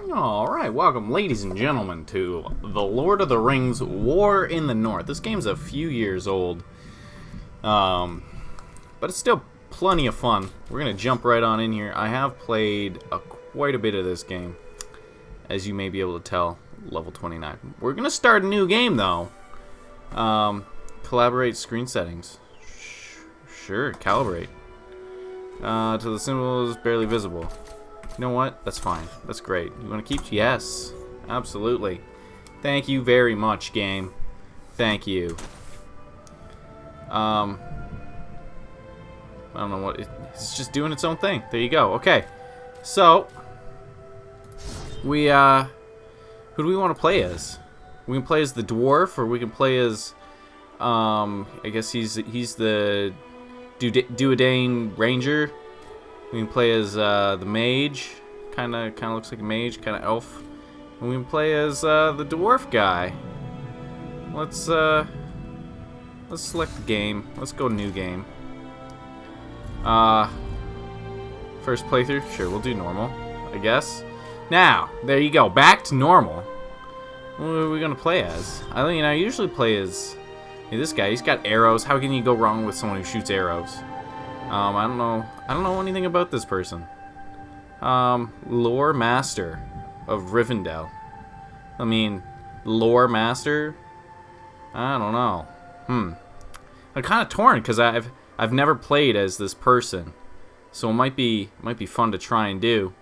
Alright, welcome ladies and gentlemen to The Lord of the Rings War in the North. This game's a few years old, but it's still plenty of fun. We're going to jump right on in here. I have played quite a bit of this game, as you may be able to tell, level 29. We're going to start a new game though. Collaborate screen settings. Sure, calibrate. To the symbol is barely visible. You know what? That's fine. That's great. You want to keep? Yes. Absolutely. Thank you very much, game. Thank you. I don't know what... It's just doing its own thing. There you go. Okay. So, we, who do we want to play as? We can play as the dwarf, or we can play as, I guess he's the Duodane Ranger. We can play as the mage, kind of looks like a mage, kind of elf. And we can play as the dwarf guy. Let's select the game. Let's go new game. First playthrough, sure, we'll do normal, I guess. Now, there you go, back to normal. What are we gonna play as? I usually play as this guy. He's got arrows. How can you go wrong with someone who shoots arrows? I don't know anything about this person. Lore Master of Rivendell. I mean, Lore Master? I don't know. I'm kind of torn because I've never played as this person, so it might be fun to try and do.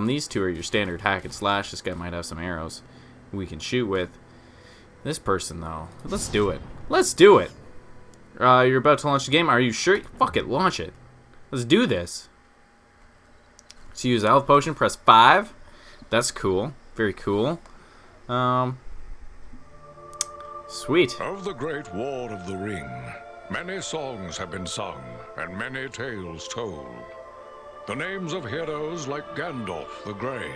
These two are your standard hack and slash. This guy might have some arrows we can shoot with. This person though, let's do it. Let's do it. You're about to launch the game. Are you sure? Fuck it, launch it. Let's do this. To use a health potion, press 5. That's cool. Very cool. Sweet. Of the great war of the ring, many songs have been sung and many tales told. The names of heroes like Gandalf the Grey,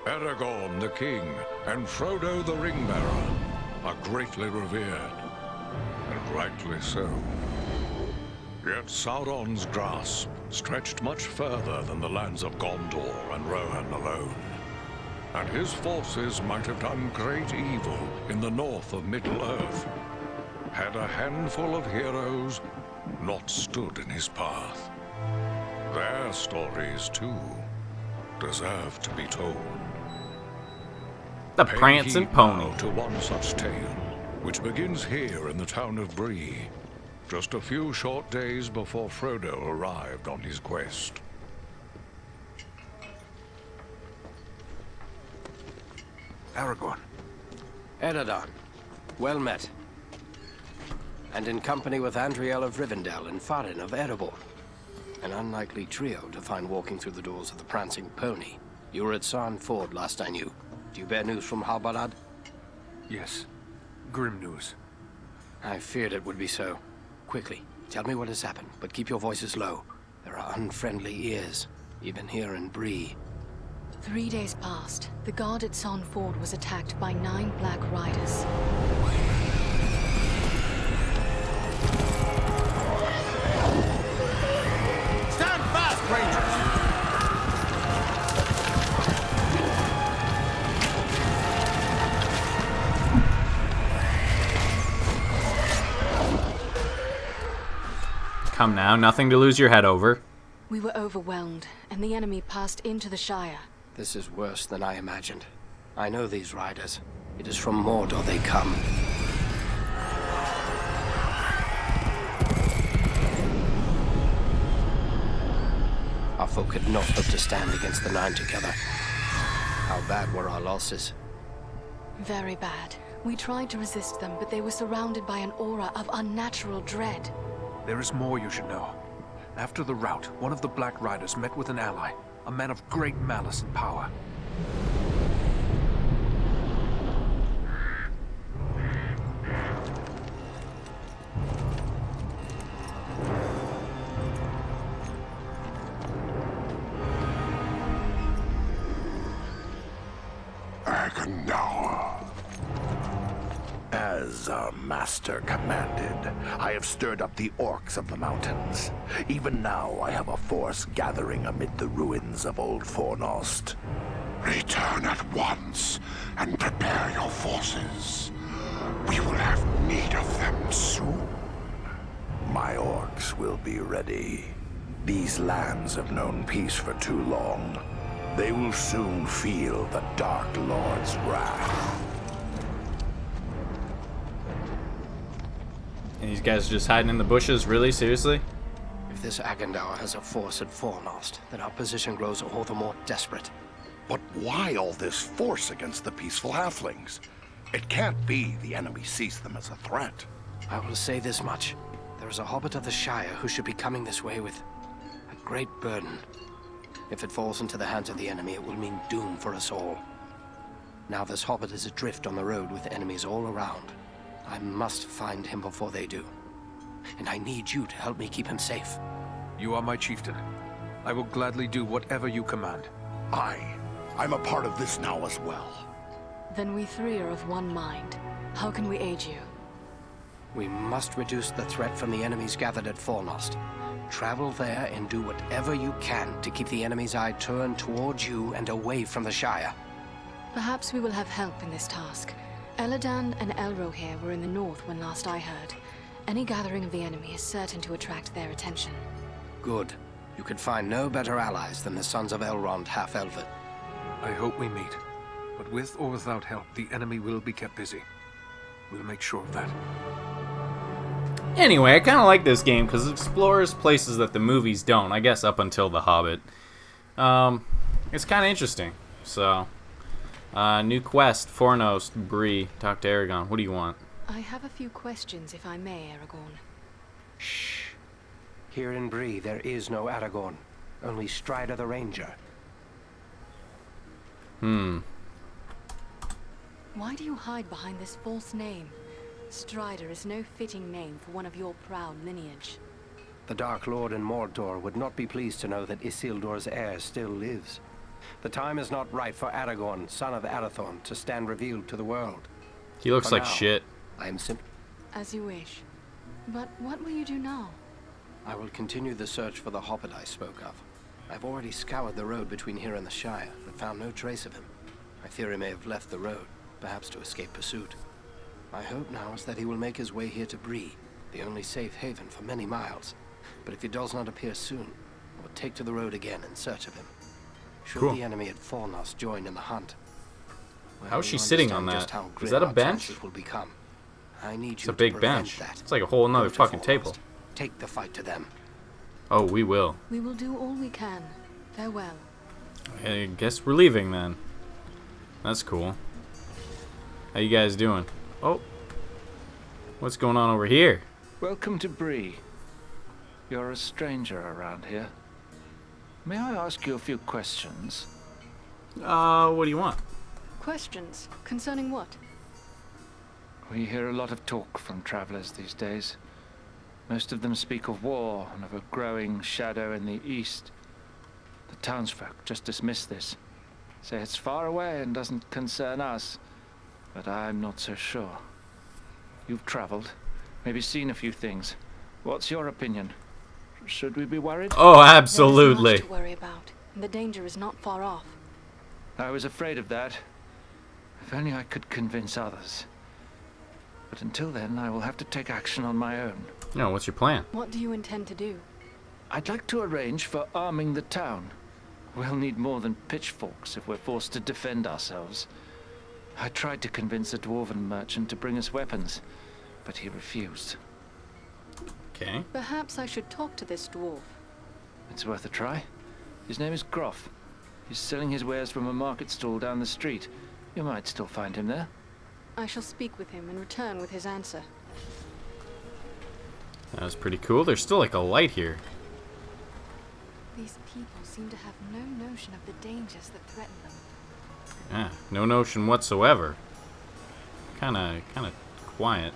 Aragorn the King, and Frodo the Ring-Bearer are greatly revered. And rightly so. Yet Sauron's grasp stretched much further than the lands of Gondor and Rohan alone. And his forces might have done great evil in the north of Middle-earth, had a handful of heroes not stood in his path. Their stories, too, deserve to be told. The Prancing Pony. To one such tale, which begins here in the town of Bree, just a few short days before Frodo arrived on his quest. Aragorn. Eredon, well met. And in company with Andriel of Rivendell and Farin of Erebor. An unlikely trio to find walking through the doors of the Prancing Pony. You were at Sarn Ford last I knew. Do you bear news from Halbarad? Yes. Grim news. I feared it would be so. Quickly, tell me what has happened, but keep your voices low. There are unfriendly ears, even here in Bree. 3 days passed. The guard at Sarn Ford was attacked by 9 Black Riders. Stand fast, Rangers! Come now, nothing to lose your head over. We were overwhelmed, and the enemy passed into the Shire. This is worse than I imagined. I know these riders. It is from Mordor they come. Our folk could not hope to stand against the 9 together. How bad were our losses? Very bad. We tried to resist them, but they were surrounded by an aura of unnatural dread. There is more you should know. After the rout, one of the Black Riders met with an ally, a man of great malice and power. As our master commanded, I have stirred up the orcs of the mountains. Even now I have a force gathering amid the ruins of Old Fornost. Return at once and prepare your forces. We will have need of them soon. My orcs will be ready. These lands have known peace for too long. They will soon feel the Dark Lord's wrath. And these guys are just hiding in the bushes? Really? Seriously? If this Agendaur has a force at Fornost, then our position grows all the more desperate. But why all this force against the peaceful halflings? It can't be the enemy sees them as a threat. I will say this much. There is a hobbit of the Shire who should be coming this way with a great burden. If it falls into the hands of the enemy, it will mean doom for us all. Now this hobbit is adrift on the road with enemies all around. I must find him before they do. And I need you to help me keep him safe. You are my chieftain. I will gladly do whatever you command. I'm a part of this now as well. Then we three are of one mind. How can we aid you? We must reduce the threat from the enemies gathered at Fornost. Travel there and do whatever you can to keep the enemy's eye turned towards you and away from the Shire. Perhaps we will have help in this task. Eladan and Elrohir were in the north when last I heard. Any gathering of the enemy is certain to attract their attention. Good. You could find no better allies than the sons of Elrond half-elven. I hope we meet. But with or without help, the enemy will be kept busy. We'll make sure of that. Anyway, I kind of like this game because it explores places that the movies don't. I guess up until The Hobbit. It's kind of interesting. So, new quest, Fornost, Bree, talk to Aragorn. What do you want? I have a few questions, if I may, Aragorn. Shh. Here in Bree, there is no Aragorn. Only Strider the Ranger. Why do you hide behind this false name? Strider is no fitting name for one of your proud lineage. The Dark Lord in Mordor would not be pleased to know that Isildur's heir still lives. The time is not right for Aragorn, son of Arathorn, to stand revealed to the world. He looks For like now, shit. I am simply... As you wish. But what will you do now? I will continue the search for the hobbit I spoke of. I've already scoured the road between here and the Shire, but found no trace of him. I fear he may have left the road, perhaps to escape pursuit. My hope now is that he will make his way here to Bree, the only safe haven for many miles. But if he does not appear soon, I will take to the road again in search of him. Should Cool. the enemy at Fornost join in the hunt? Well, How is she you sitting on understand just that? how Is grim that a our bench? chances will become. I need It's you a big to prevent bench. that. It's like a whole Go nother to fucking Fornost. table. Take the fight to them. Oh, we will. We will do all we can. Farewell. I guess we're leaving then. That's cool. How you guys doing? Oh. What's going on over here? Welcome to Bree. You're a stranger around here. May I ask you a few questions? What do you want? Questions? Concerning what? We hear a lot of talk from travelers these days. Most of them speak of war and of a growing shadow in the east. The townsfolk just dismiss this. Say it's far away and doesn't concern us. But I'm not so sure. You've traveled, maybe seen a few things. What's your opinion? Should we be worried? Oh, There absolutely. is much to worry about. The danger is not far off. I was afraid of that. If only I could convince others. But until then, I will have to take action on my own. No, what's your plan? What do you intend to do? I'd like to arrange for arming the town. We'll need more than pitchforks if we're forced to defend ourselves. I tried to convince a dwarven merchant to bring us weapons, but he refused. Okay. Perhaps I should talk to this dwarf. It's worth a try. His name is Groff. He's selling his wares from a market stall down the street. You might still find him there. I shall speak with him and return with his answer. That was pretty cool. There's still like a light here. These people seem to have no notion of the dangers that threaten them. Yeah, no notion whatsoever. Kinda quiet.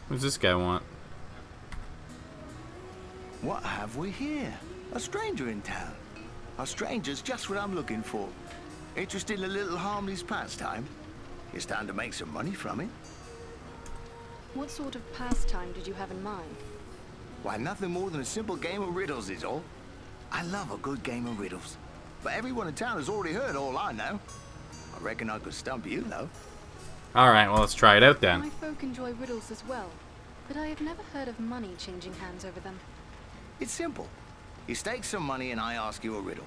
What does this guy want? What have we here? A stranger in town. A stranger's just what I'm looking for. Interested in a little harmless pastime? It's time to make some money from it. What sort of pastime did you have in mind? Why, nothing more than a simple game of riddles is all. I love a good game of riddles. but everyone in town has already heard all I know. I reckon I could stump you, though. Alright, well, let's try it out then. My folk enjoy riddles as well, but I have never heard of money changing hands over them. It's simple. You stake some money and I ask you a riddle.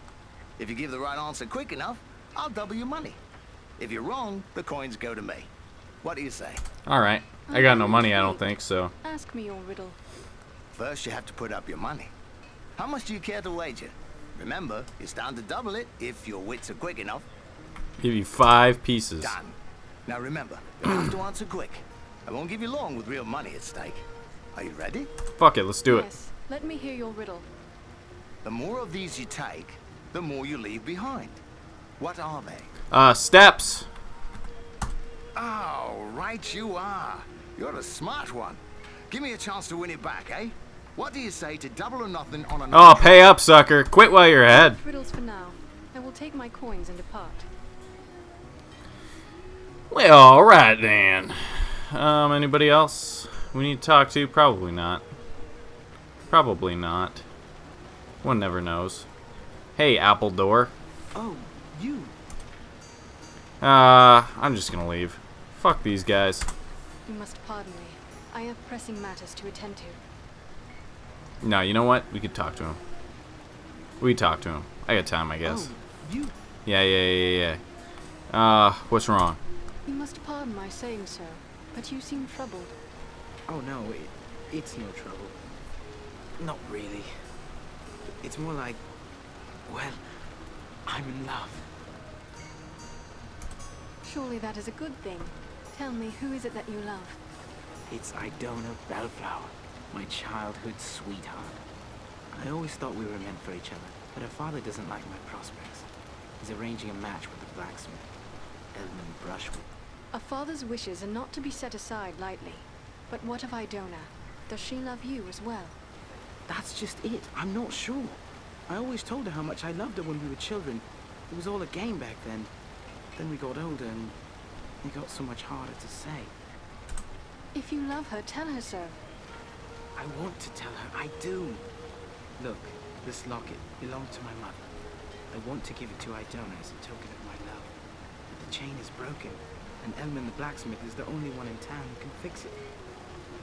If you give the right answer quick enough, I'll double your money. If you're wrong, the coins go to me. What do you say? Alright. I got no money, I don't think, so. Ask me your riddle. First, you have to put up your money. How much do you care to wager? Remember, you stand to double it if your wits are quick enough. Give you 5 pieces. Done. Now remember, you have to answer quick. I won't give you long with real money at stake. Are you ready? Fuck it, let's do it. Yes, let me hear your riddle. The more of these you take, the more you leave behind. What are they? Steps. Oh, right you are. You're a smart one. Give me a chance to win it back, eh? What do you say to double or nothing on a... Oh, pay up, sucker. Quit while you're ahead. Riddles for now. I will take my coins and depart. Well, alright then. Anybody else we need to talk to? Probably not. Probably not. One never knows. Hey, Apple Door. Oh, you. I'm just gonna leave. Fuck these guys. You must pardon me. I have pressing matters to attend to. No, you know what? We could talk to him. We could talk to him. I got time, I guess. Oh, you. Yeah. What's wrong? You must pardon my saying so, but you seem troubled. Oh no, it's no trouble. Not really. It's more like, well, I'm in love. Surely that is a good thing. Tell me, who is it that you love? It's Idona Bellflower, my childhood sweetheart. I always thought we were meant for each other, but her father doesn't like my prospects. He's arranging a match with the blacksmith, Edmund Brushwood. A father's wishes are not to be set aside lightly. But what of Idona? Does she love you as well? That's just it. I'm not sure. I always told her how much I loved her when we were children. It was all a game back then. Then we got older and it got so much harder to say. If you love her, tell her so. I want to tell her. I do. Look, this locket belonged to my mother. I want to give it to Idona as a token of my love. But the chain is broken, and Elman the blacksmith is the only one in town who can fix it.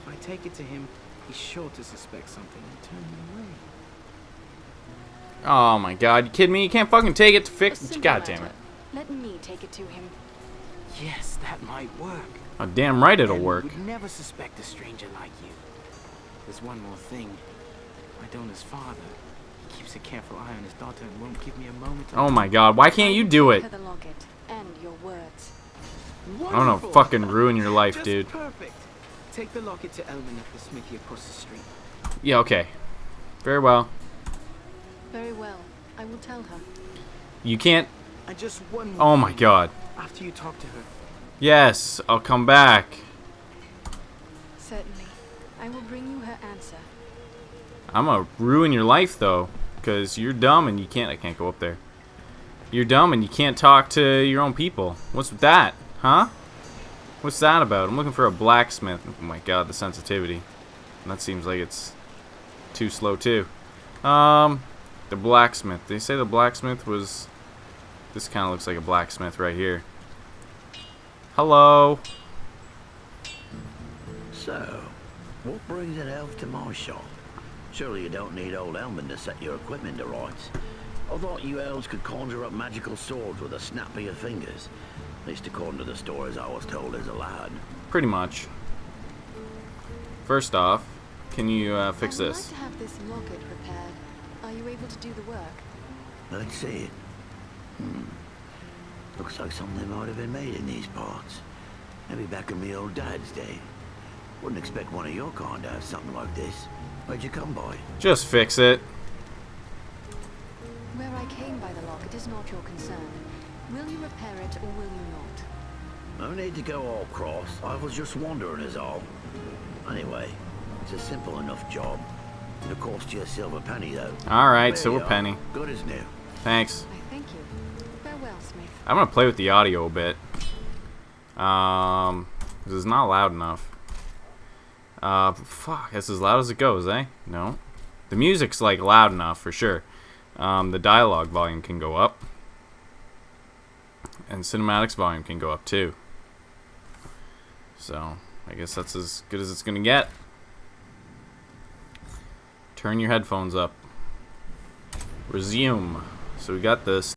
If I take it to him, he's sure to suspect something and turn me away. Oh my god, you kidding me? You can't fucking take it to A fix... simple God damn it. matter. Let me take it to him. Yes, that might work. Oh, damn right it'll Elman work. would never suspect a stranger like you. There's one more thing. Idona's father. He keeps a careful eye on his daughter and won't give me a moment to... Oh my god, why can't you do it? Her the locket and your words. I don't know, fucking ruin your life, Just dude. Perfect. Take the locket to Elman at the smithy across the street. Yeah, okay. Very well. Very well. I will tell her. You can't... And just one more Oh my thing. god. After you talk to her, Yes, I'll come back. Certainly. I will bring you her answer. I'm gonna ruin your life, though. Because you're dumb and you can't... I can't go up there. You're dumb and you can't talk to your own people. What's with that? Huh? What's that about? I'm looking for a blacksmith. Oh my god, the sensitivity. That seems like it's too slow, too. The blacksmith. They say the blacksmith was... This kind of looks like a blacksmith right here. Hello. So, what brings an elf to my shop? Surely you don't need old Elman to set your equipment to rights. I thought you elves could conjure up magical swords with a snap of your fingers. At least according to the stories I was told as a lad. Pretty much. First off, can you fix I would this? like to have this locket repaired. Are you able to do the work? Let's see it. Looks like something might have been made in these parts. Maybe back in me old dad's day. Wouldn't expect one of your kind to have something like this. Where'd you come by? Just fix it. Where I came by the locket is not your concern. Will you repair it or will you not? No need to go all cross. I was just wondering is all. Anyway, it's a simple enough job. It'll cost you a silver penny though. Alright, There silver you are. penny. Good as new. Thanks. I thank you. Farewell, Smith. I'm gonna play with the audio a bit. 'Cause it's not loud enough. Fuck, that's as loud as it goes, eh? No. The music's like loud enough for sure. the dialogue volume can go up. And cinematics volume can go up too. So, I guess that's as good as it's gonna get. Turn your headphones up. Resume. So we got this.